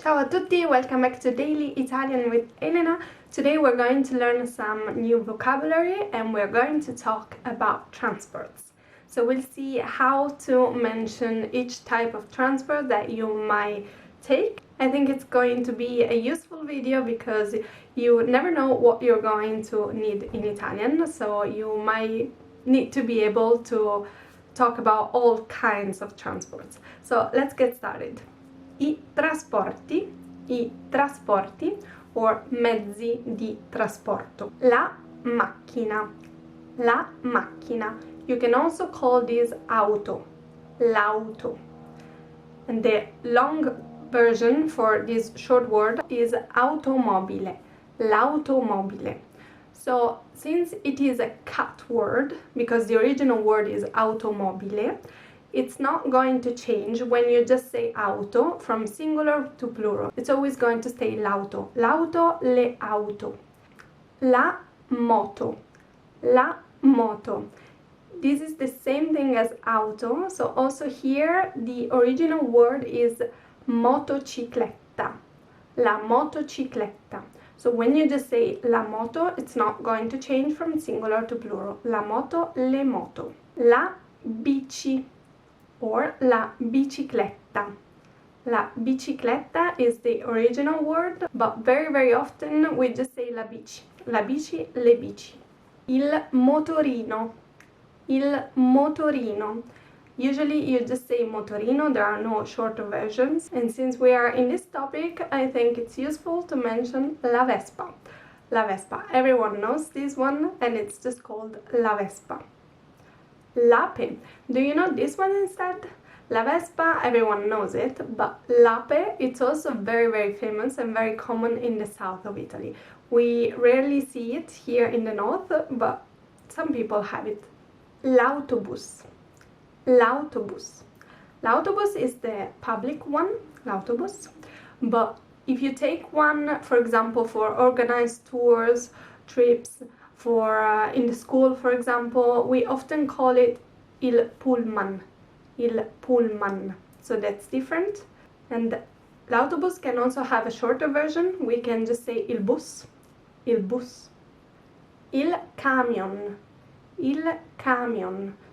Ciao a tutti, welcome back to Daily Italian with Elena. Today we're going to learn some new vocabulary and we're going to talk about transports. So we'll see how to mention each type of transport that you might take. I think it's going to be a useful video because you never know what you're going to need in Italian, so you might need to be able to talk about all kinds of transports. So let's get started. I trasporti, or mezzi di trasporto. La macchina. You can also call this auto, l'auto. And the long version for this short word is automobile, l'automobile. So since it is a cut word, because the original word is automobile, it's not going to change when you just say auto from singular to plural. It's always going to stay l'auto. L'auto, le auto. La moto. This is the same thing as auto, so also here the original word is motocicletta. La motocicletta. So when you just say la moto, it's not going to change from singular to plural. La moto, le moto. La bici, or la bicicletta. La bicicletta is the original word, but very often we just say la bici. La bici, le bici. Il motorino. Usually you just say motorino, there are no shorter versions. And since we are in this topic, I think it's useful to mention la Vespa. La Vespa. Everyone knows this one, and it's just called la Vespa. L'ape. Do you know this one instead? La Vespa, everyone knows it, but l'ape, it's also very famous and very common in the south of Italy. We rarely see it here in the north, but some people have it. L'autobus. L'autobus is the public one, l'autobus, but if you take one, for example, for organized tours, trips, for in the school, for example, we often call it il pullman, so that's different. And l'autobus can also have a shorter version. We can just say il bus. Il camion.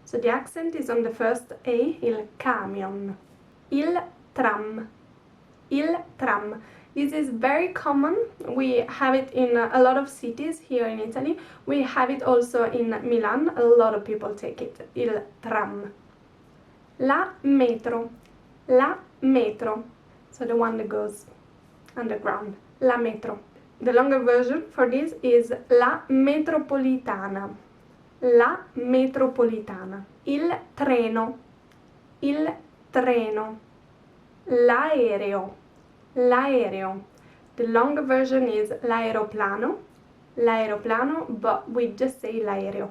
So the accent is on the first A, il camion. Il tram. This is very common. We have it in a lot of cities here in Italy. We have it also in Milan. A lot of people take it. Il tram. La metro. So the one that goes underground. La metro. The longer version for this is la metropolitana. Il treno. L'aereo. The longer version is l'aeroplano, but we just say l'aereo.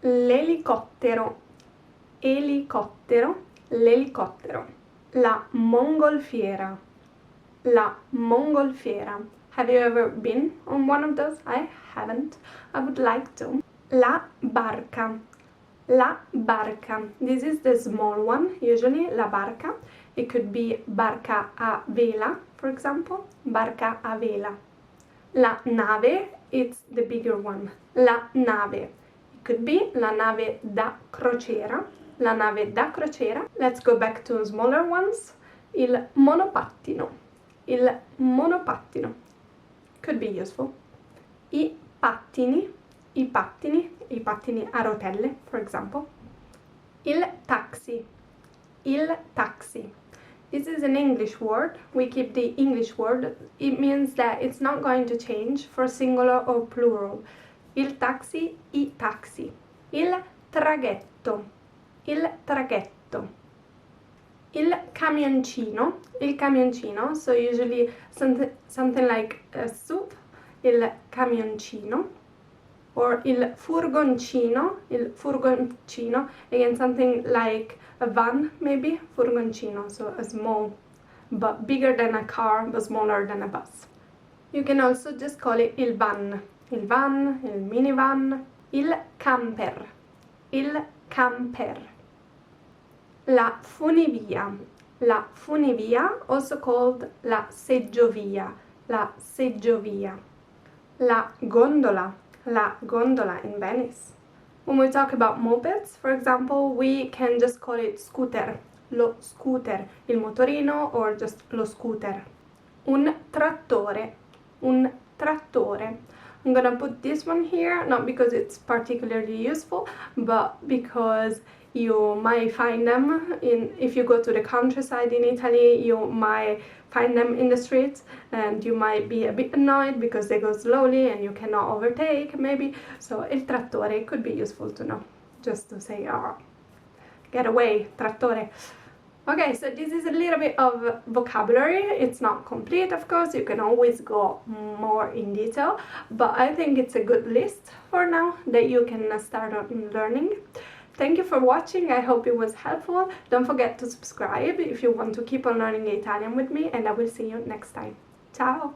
L'elicottero. La mongolfiera. Have you ever been on one of those? I haven't. I would like to. La barca. This is the small one, usually, la barca. It could be barca a vela, for example, barca a vela. La nave, it's the bigger one, la nave. It could be la nave da crociera. Let's go back to smaller ones. Il monopattino. Could be useful. I pattini a rotelle, for example. Il taxi. This is an English word. We keep the English word. It means that it's not going to change for singular or plural. Il taxi, I taxi. Il traghetto. Il camioncino, so usually something like a soup, il camioncino. Or il furgoncino, again something like a van maybe, furgoncino, so a small, but bigger than a car, but smaller than a bus. You can also just call it il van, il minivan, il camper. La funivia. la funivia, also called la seggiovia, la seggiovia. La gondola in Venice. When we talk about mopeds, for example, we can just call it scooter, lo scooter, il motorino, or just lo scooter. Un trattore, un trattore. I'm gonna put this one here, not because it's particularly useful, but because you might find them if you go to the countryside in Italy, you might find them in the streets, and you might be a bit annoyed because they go slowly and you cannot overtake, maybe. So il trattore could be useful to know, just to say, oh, get away, trattore. Okay, so this is a little bit of vocabulary. It's not complete, of course, you can always go more in detail, but I think it's a good list for now that you can start on learning. Thank you for watching, I hope it was helpful. Don't forget to subscribe if you want to keep on learning Italian with me, and I will see you next time. Ciao!